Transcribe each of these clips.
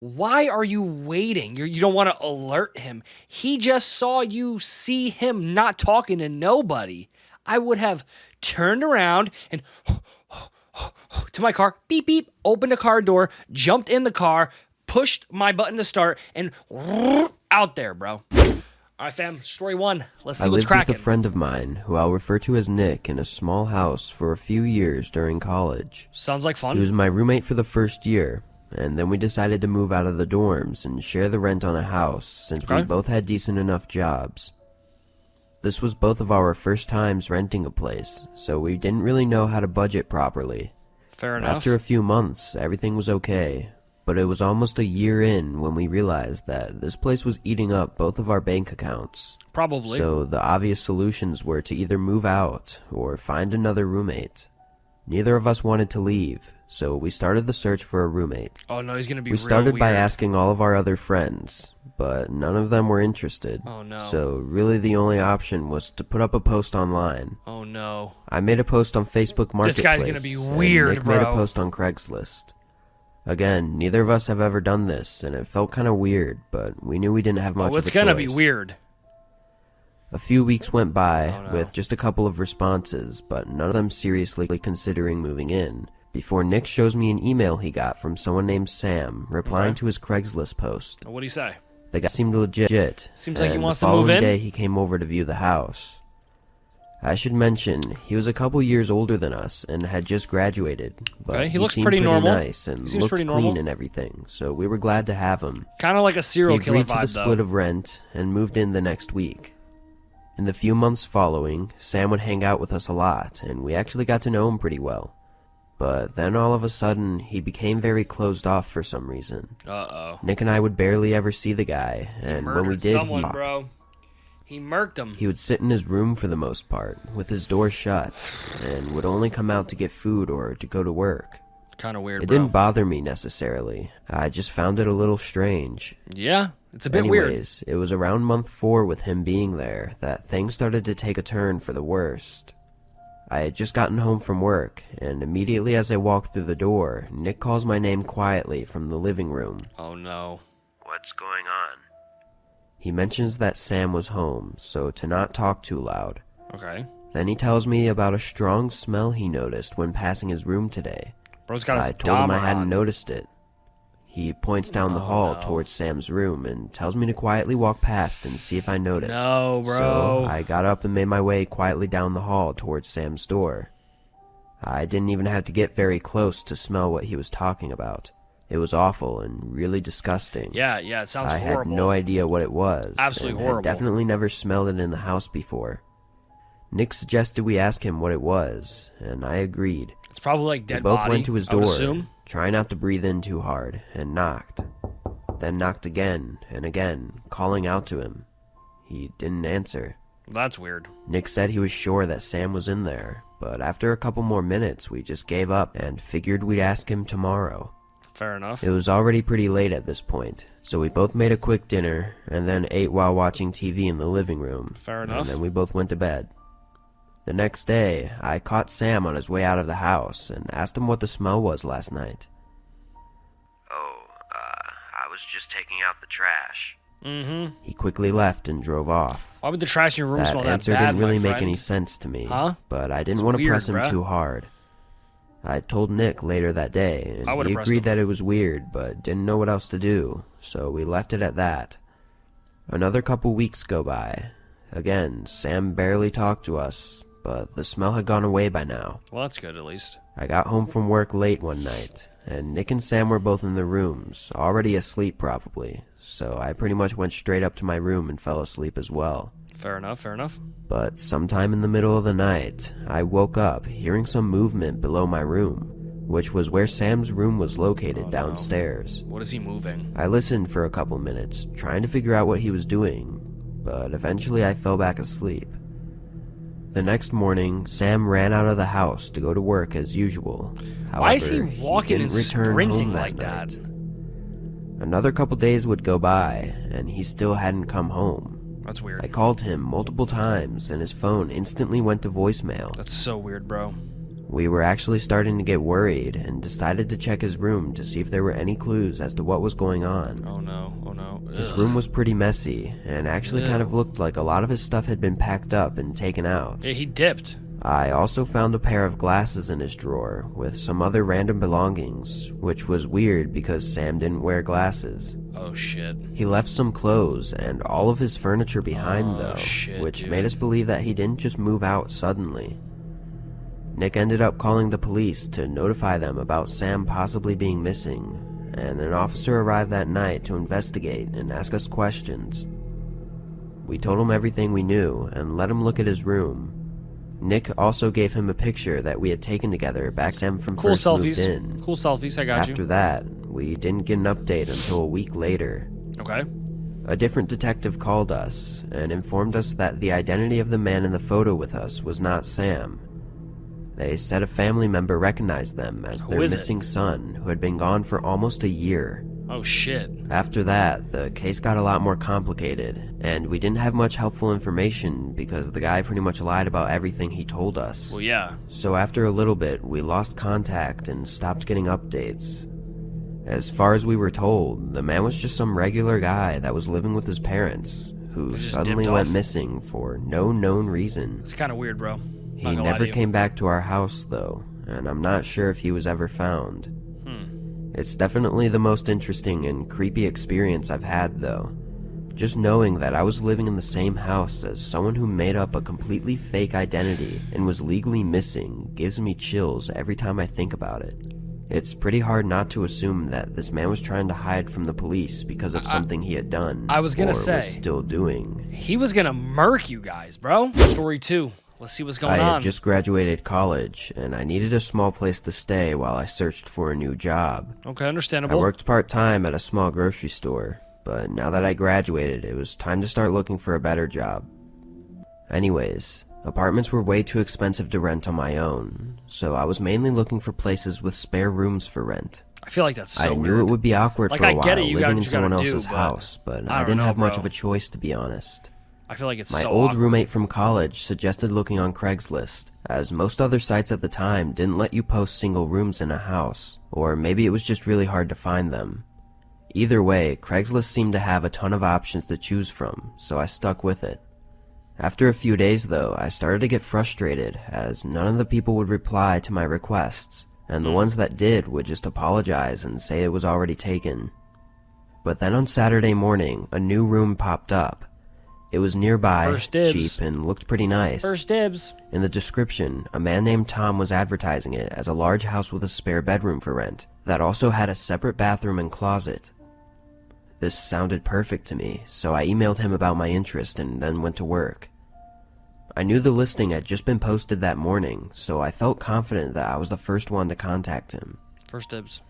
Why are you waiting? You don't want to alert him. He just saw you see him not talking to nobody. I would have turned around and to my car, beep, beep, opened the car door, jumped in the car, pushed my button to start, and out there, bro. All right, fam, story one. Let's see what's cracking. I lived with a friend of mine, who I'll refer to as Nick, in a small house for a few years during college. Sounds like fun. He was my roommate for the first year, and then we decided to move out of the dorms and share the rent on a house, since we both had decent enough jobs. This was both of our first times renting a place, so we didn't really know how to budget properly. Fair enough. After a few months, everything was okay. But it was almost a year in when we realized that this place was eating up both of our bank accounts. Probably. So the obvious solutions were to either move out or find another roommate. Neither of us wanted to leave, so we started the search for a roommate. Oh no, he's gonna be We real started by weird. asking all of our other friends, but none of them were interested. Oh no. So really the only option was to put up a post online. Oh no. I made a post on Facebook Marketplace. This guy's gonna be and weird, Nick bro. made a post on Craigslist. Again, neither of us have ever done this, and it felt kind of weird, but we knew we didn't have much of a choice. It's gonna be weird. A few weeks went by Oh, no. with just a couple of responses, but none of them seriously considering moving in, before Nick shows me an email he got from someone named Sam, replying to his Craigslist post. What'd he say? The guy seemed legit. Seems like he and wants the to move following in. day he came over to view the house. I should mention, he was a couple years older than us and had just graduated, but Okay, he he looks seemed pretty normal. nice and He seems looked pretty clean normal. and everything, so we were glad to have him. Kind of like a He serial killer agreed to the vibe, split though. of rent and moved in the next week. In the few months following, Sam would hang out with us a lot, and we actually got to know him pretty well. But then all of a sudden, he became very closed off for some reason. Uh-oh. Nick and I would barely ever see the guy, and when we Murdered did, someone, bro. He murked him. he would sit in his room for the most part, with his door shut, and would only come out to get food or to go to work. Kind of weird, It bro. didn't bother me necessarily. I just found it a little strange. Yeah, it's a bit weird. Anyways, it was around month 4 with him being there that things started to take a turn for the worst. I had just gotten home from work, and immediately as I walked through the door, Nick calls my name quietly from the living room. Oh no. What's going on? He mentions that Sam was home, so to not talk too loud. Okay. Then he tells me about a strong smell he noticed when passing his room today. Bro's got his I told him I Dahmer hadn't on. noticed it. He points down the hall no. towards Sam's room and tells me to quietly walk past and see if I notice. No, bro. So I got up and made my way quietly down the hall towards Sam's door. I didn't even have to get very close to smell what he was talking about. It was awful and really disgusting. Yeah, it sounds I horrible. had no idea what it was. Absolutely and horrible. Had definitely never smelled it in the house before. Nick suggested we ask him what it was, and I agreed. It's probably like We dead both body, went to his I would door, assume. trying not to breathe in too hard, and knocked. Then knocked again and again, calling out to him. He didn't answer. That's weird. Nick said he was sure that Sam was in there, but after a couple more minutes we just gave up and figured we'd ask him tomorrow. Fair enough. It was already pretty late at this point, so we both made a quick dinner and then ate while watching TV in the living room. Fair enough. And then we both went to bed. The next day, I caught Sam on his way out of the house and asked him what the smell was last night. I was just taking out the trash. Mm-hmm. He quickly left and drove off. Why would the trash in your room That smell that answer bad, didn't really my make friend? any sense to me, Huh? but I didn't It's want to weird, press him bruh. too hard. I told Nick later that day, and I would've he pressed agreed him. that it was weird, but didn't know what else to do, so we left it at that. Another couple weeks go by. Again, Sam barely talked to us, but the smell had gone away by now. Well, that's good at least. I got home from work late one night, and Nick and Sam were both in their rooms, already asleep probably, so I pretty much went straight up to my room and fell asleep as well. Fair enough, fair enough. But sometime in the middle of the night, I woke up hearing some movement below my room, which was where Sam's room was located downstairs. What is he moving? I listened for a couple minutes, trying to figure out what he was doing, but eventually I fell back asleep. The next morning, Sam ran out of the house to go to work as usual. However, Why is he walking didn't and return sprinting home like night. that? Another couple days would go by, and he still hadn't come home. That's weird. I called him multiple times, and his phone instantly went to voicemail. That's so weird, bro. We were actually starting to get worried and decided to check his room to see if there were any clues as to what was going on. Oh no, oh no. His room was pretty messy and actually kind of looked like a lot of his stuff had been packed up and taken out. Yeah, he dipped. I also found a pair of glasses in his drawer with some other random belongings, which was weird because Sam didn't wear glasses. Oh shit. He left some clothes and all of his furniture behind though, shit, which dude. made us believe that he didn't just move out suddenly. Nick ended up calling the police to notify them about Sam possibly being missing, and an officer arrived that night to investigate and ask us questions. We told him everything we knew and let him look at his room. Nick also gave him a picture that we had taken together back Sam from Cool first moved selfies. in. Cool selfies, I got After you. that, we didn't get an update until a week later. Okay. A different detective called us and informed us that the identity of the man in the photo with us was not Sam. They said a family member recognized them as their is it? missing son, who had been gone for almost a year. Oh shit. After that, the case got a lot more complicated, and we didn't have much helpful information because the guy pretty much lied about everything he told us. Well, yeah. So after a little bit, we lost contact and stopped getting updates. As far as we were told, the man was just some regular guy that was living with his parents, who He just suddenly dipped went off? missing for no known reason. It's kind of weird, bro. He Not gonna lie never to you. came back to our house, though, and I'm not sure if he was ever found. It's definitely the most interesting and creepy experience I've had, though. Just knowing that I was living in the same house as someone who made up a completely fake identity and was legally missing gives me chills every time I think about it. It's pretty hard not to assume that this man was trying to hide from the police because of something he had done. I was gonna or say. was still doing. He was gonna murk you guys, bro. Story 2. Let's see what's going I on. had just graduated college, and I needed a small place to stay while I searched for a new job. Okay, I understandable. worked part-time at a small grocery store, but now that I graduated, it was time to start looking for a better job. Anyways, apartments were way too expensive to rent on my own, so I was mainly looking for places with spare rooms for rent. I feel like that's so I knew weird. it would be awkward Like, for a I while get it, you got living in what you gotta someone do, else's but house, but I I don't didn't know, have much bro. of a choice, to be honest. I feel like it's My so old awkward. roommate from college suggested looking on Craigslist, as most other sites at the time didn't let you post single rooms in a house, or maybe it was just really hard to find them. Either way, Craigslist seemed to have a ton of options to choose from, so I stuck with it. After a few days though, I started to get frustrated, as none of the people would reply to my requests, and the ones that did would just apologize and say it was already taken. But then on Saturday morning, a new room popped up. It was nearby, First dibs. cheap, and looked pretty nice. First dibs. In the description, a man named Tom was advertising it as a large house with a spare bedroom for rent that also had a separate bathroom and closet. This sounded perfect to me, so I emailed him about my interest and then went to work. I knew the listing had just been posted that morning, so I felt confident that I was the first one to contact him. First dibs.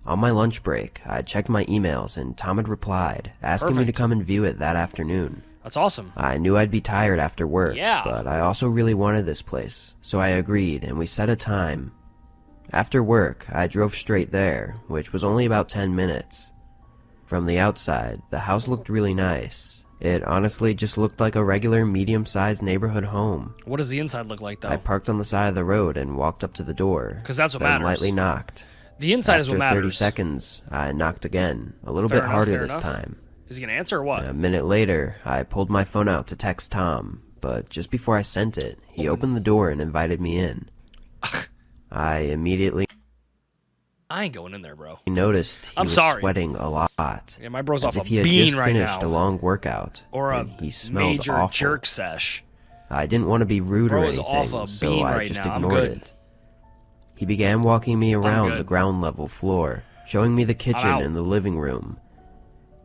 On my lunch break, I checked my emails and Tom had replied, asking me to Perfect. come and view it that afternoon. That's awesome. I knew I'd be tired after work, Yeah. but I also really wanted this place, so I agreed and we set a time. After work, I drove straight there, which was only about 10 minutes. From the outside, the house looked really nice. It honestly just looked like a regular medium-sized neighborhood home. What does the inside look like, though? I parked on the side of the road and walked up to the door. 'Cause that's what then matters. lightly knocked. The inside is what After 30 matters. seconds, I knocked again, a little Fair bit enough, harder fair this enough. time. Is he gonna answer or what? A minute later, I pulled my phone out to text Tom, but just before I sent it, he opened the door and invited me in. I immediately I ain't going in there, bro. noticed he I'm was sorry. sweating a lot, Yeah, my bro's as off if a he had bean just right finished now. a long workout, Or a and he smelled major awful. jerk sesh. I didn't want to be rude Bro or is anything, off a so bean I right just now. I'm ignored good. it. He began walking me around good. the ground level floor, showing me the out. kitchen and the living room.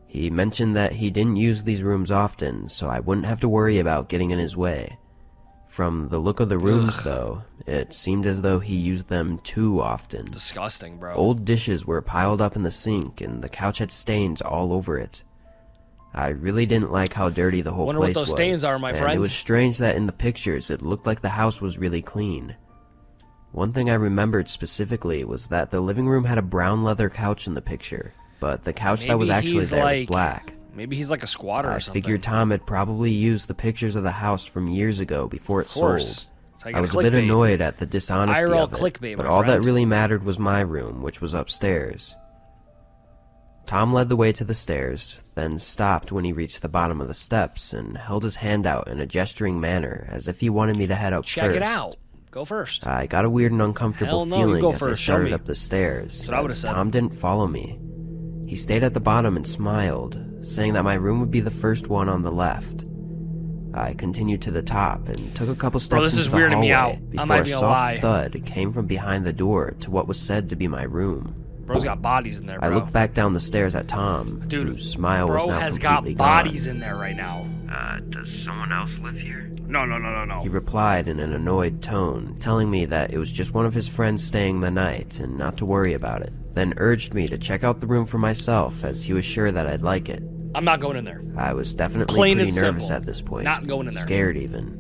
He mentioned that he didn't use these rooms often, so I wouldn't have to worry about getting in his way. From the look of the rooms, though, it seemed as though he used them too often. Disgusting, bro. Old dishes were piled up in the sink, and the couch had stains all over it. I really didn't like how dirty the whole Wonder what place was. those stains are, my and friend. it was strange that in the pictures it looked like the house was really clean. One thing I remembered specifically was that the living room had a brown leather couch in the picture, but the couch that was Maybe actually he's there was like- black. Maybe he's like a squatter I or something. figured Tom had probably used the pictures of the house from years ago before it Of course. sold, I was a bit annoyed at the dishonesty IRL of it, clickbait, but my all that friend. really mattered was my room, which was upstairs. Tom led the way to the stairs, then stopped when he reached the bottom of the steps and held his hand out in a gesturing manner as if he wanted me to head up Check first. it out. Go first. I got a weird and uncomfortable Hell no, you feeling go as first. I Show started me. up the stairs, That's what I would've as said. Tom didn't follow me. He stayed at the bottom and smiled, saying that my room would be the first one on the left. I continued to the top and took a couple steps this into is the weirding hallway me out. I'm before not a even gonna soft lie. thud came from behind the door to what was said to be my room. Bro's got bodies in there, bro. I looked back down the stairs at Tom, Dude, whose smile was bro now has got completely bodies gone. in there right now. Does someone else live here? No. He replied in an annoyed tone, telling me that it was just one of his friends staying the night and not to worry about it, then urged me to check out the room for myself as he was sure that I'd like it. I'm not going in there. I was definitely Plain pretty and nervous simple. at this point. Not going in there. Scared even.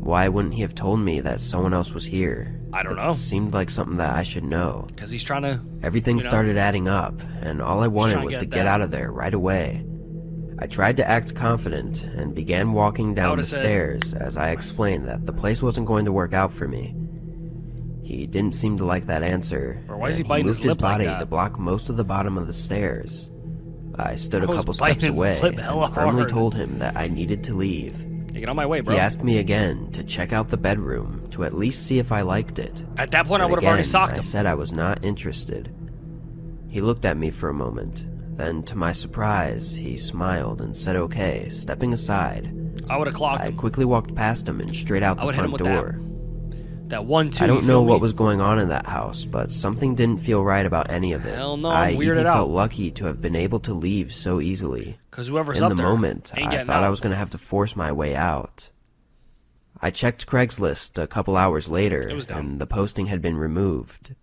Why wouldn't he have told me that someone else was here? I don't It know. seemed like something that I should know. Because he's trying to... Everything started adding up, and all I wanted trying to was to get get that. out of there right away. I tried to act confident and began walking down the would've said- stairs as I explained that the place wasn't going to work out for me. He didn't seem to like that answer, Bro, why is he and biting moved his lip like body that? to block most of the bottom of the stairs. I stood a Bro, he's couple biting steps his away lip hella and firmly hard. told him that I needed to leave. Hey, get on my way, bro. He asked me again to check out the bedroom to at least see if I liked it. At that point, I And would have already again, socked I him. said I was not interested. He looked at me for a moment. Then, to my surprise, he smiled and said okay, stepping aside. I would have clocked I him. quickly walked past him and straight out I the would hit him front with that. door. That 1-2, I don't you know feel what me? was going on in that house, but something didn't feel right about any of it. Hell no, I I'm weirded even out. felt lucky to have been able to leave so easily. Because whoever's In up the there moment, ain't I getting thought out. I was going to have to force my way out. I checked Craigslist a couple hours later, It was down. and the posting had been removed.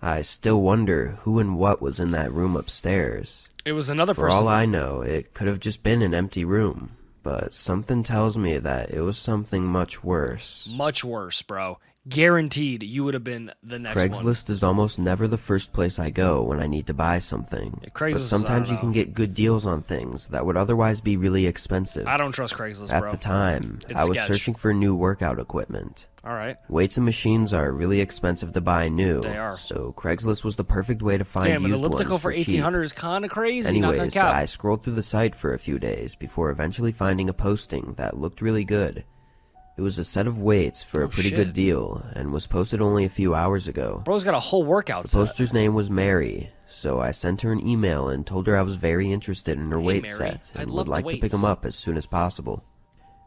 I still wonder who and what was in that room upstairs. It was another For person. all I know, it could have just been an empty room, but something tells me that it was something much worse. Much worse, bro. Guaranteed you would have been the next one. Craigslist is almost never the first place I go when I need to buy something. Yeah, But Craigslist is, sometimes I you don't can know. get good deals on things that would otherwise be really expensive. I don't trust Craigslist, At bro. the time, It's I was sketch. searching for new workout equipment. All right. Weights and machines are really expensive to buy new. They are. So Craigslist was the perfect way to find Damn, an used elliptical ones for cheap. 1800 is kind of crazy. Not gonna Anyways, cap. I scrolled through the site for a few days before eventually finding a posting that looked really good. It was a set of weights for a pretty shit. good deal and was posted only a few hours ago. Bro's got a whole workout The set. poster's name was Mary, so I sent her an email and told her I was very interested in her Hey, weight Mary, set I'd and love would the like to pick weights. them up as soon as possible.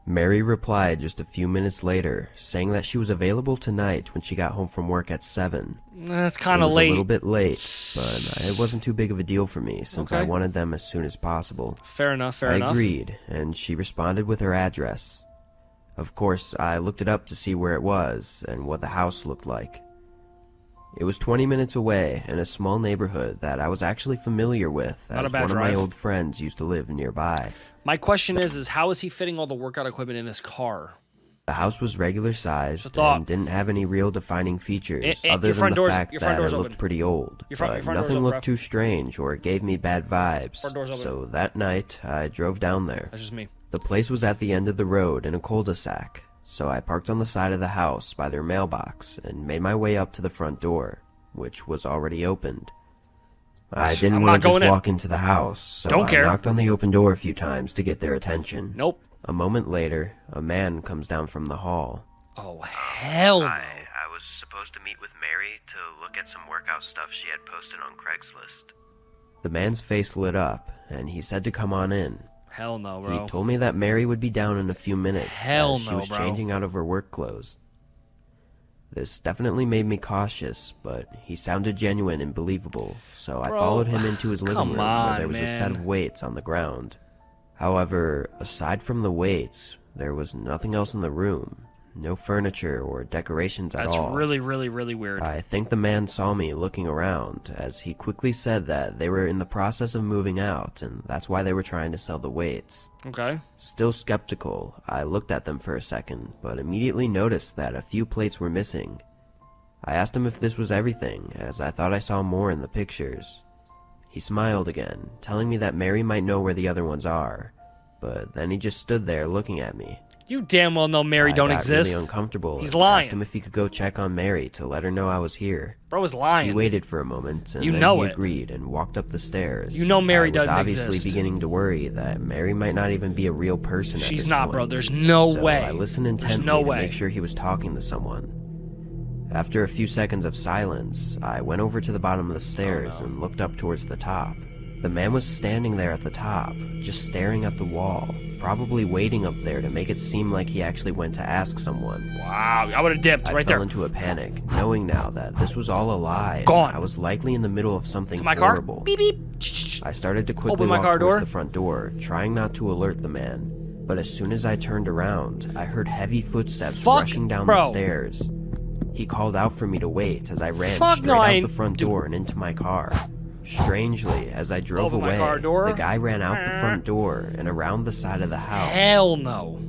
Mary replied just a few minutes later, saying that she was available tonight when she got home from work at 7. That's It kind of was late. a little bit late, but it wasn't too big of a deal for me since I Okay. wanted them as soon as possible. Fair enough, fair I enough. agreed, and she responded with her address. Of course, I looked it up to see where it was and what the house looked like. It was 20 minutes away in a small neighborhood that I was actually familiar with, Not a as bad one of my drive. old friends used to live nearby. My question is how is he fitting all the workout equipment in his car? The house was regular sized thought. and didn't have any real defining features other your than front the doors- fact your front that it door's looked open. pretty old. Your front but door's nothing open, looked bro. too strange or gave me bad vibes. Front door's open. So that night, I drove down there. That's just me. The place was at the end of the road in a cul-de-sac, so I parked on the side of the house by their mailbox and made my way up to the front door, which was already opened. I didn't I'm want not to just going in. walk into the house, so Don't I care. knocked on the open door a few times to get their attention. Nope. A moment later, a man comes down from the hall. Oh, hell no. I was supposed to meet with Mary to look at some workout stuff she had posted on Craigslist. The man's face lit up, and he said to come on in. Hell no, bro. He told me that Mary would be down in a few minutes Hell as she no, was bro. changing out of her work clothes. This definitely made me cautious, but he sounded genuine and believable, so I Bro, followed him into his living come room where on, there was a set man. of weights on the ground. However, aside from the weights, there was nothing else in the room. No furniture or decorations at That's all. really, really, really weird. I think the man saw me looking around, as he quickly said that they were in the process of moving out, and that's why they were trying to sell the weights. Okay. Still skeptical, I looked at them for a second, but immediately noticed that a few plates were missing. I asked him if this was everything, as I thought I saw more in the pictures. He smiled again, telling me that Mary might know where the other ones are, but then he just stood there looking at me. You damn well know Mary don't got exist. really uncomfortable. He's and lying. Asked him if he could go check on Mary to let her know I was here. Bro was lying. He waited for a moment, and You then know he it. agreed and walked up the stairs. You know Mary doesn't I was obviously exist. beginning to worry that Mary might not even be a real person at She's this not, point. bro. There's no So way. I listened There's intently no to way. make sure he was talking to someone. After a few seconds of silence, I went over to the bottom of the stairs and looked up towards the top. The man was standing there at the top, just staring at the wall, probably waiting up there to make it seem like he actually went to ask someone. Wow, I would have dipped I right fell there. into a panic, knowing now that this was all a lie. and Gone. I was likely in the middle of something To my car. horrible. Beep beep. I started to quickly Open my walk car towards door. the front door, trying not to alert the man. But as soon as I turned around, I heard heavy footsteps Fuck, rushing down bro. the stairs. He called out for me to wait as I ran Fuck straight no, I out ain't- the front door and into my car. Strangely, as I drove Open my away, car door. the guy ran out the front door and around the side of the house. Hell no.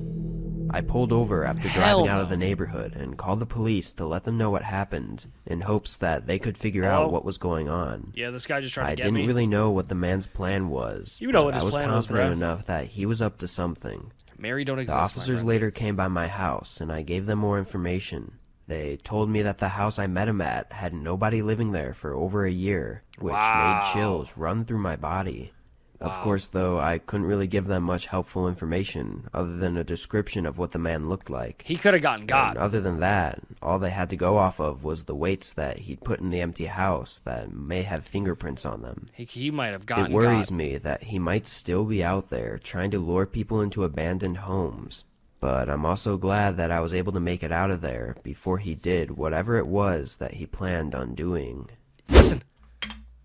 I pulled over after Hell driving out of no. the neighborhood and called the police to let them know what happened, in hopes that they could figure Hello? out what was going on. Yeah, this guy just tried to I get didn't me. really know what the man's plan was. You know but what his I was plan was, confident bruh. enough that he was up to something. Mary don't The exist. my officers friend. later came by my house, and I gave them more information. They told me that the house I met him at had nobody living there for over a year, which Wow. made chills run through my body. Of course, though, I couldn't really give them much helpful information other than a description of what the man looked like. He could have gotten got. And other than that, all they had to go off of was the weights that he'd put in the empty house that may have fingerprints on them. He might have gotten It worries got. me that he might still be out there trying to lure people into abandoned homes. But I'm also glad that I was able to make it out of there before he did whatever it was that he planned on doing. Listen,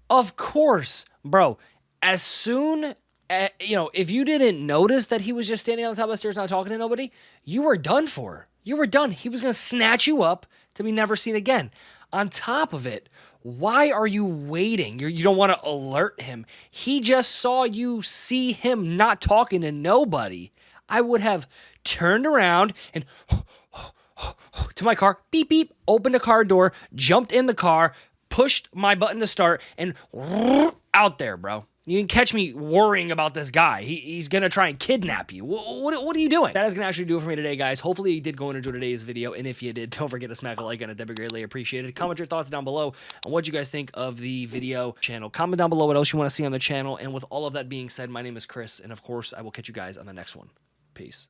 of course, bro. As soon, if you didn't notice that he was just standing on the top of the stairs not talking to nobody, you were done for. You were done. He was going to snatch you up to be never seen again. On top of it, why are you waiting? You don't want to alert him. He just saw you see him not talking to nobody. I would have turned around and to my car, beep, beep, opened the car door, jumped in the car, pushed my button to start, and out there, bro. You can catch me worrying about this guy. He's going to try and kidnap you. What are you doing? That is going to actually do it for me today, guys. Hopefully you did go and enjoy today's video. And if you did, don't forget to smack a like on it. That'd be greatly appreciated. Comment your thoughts down below on what you guys think of the video channel. Comment down below what else you want to see on the channel. And with all of that being said, my name is Chris. And of course, I will catch you guys on the next one. Peace.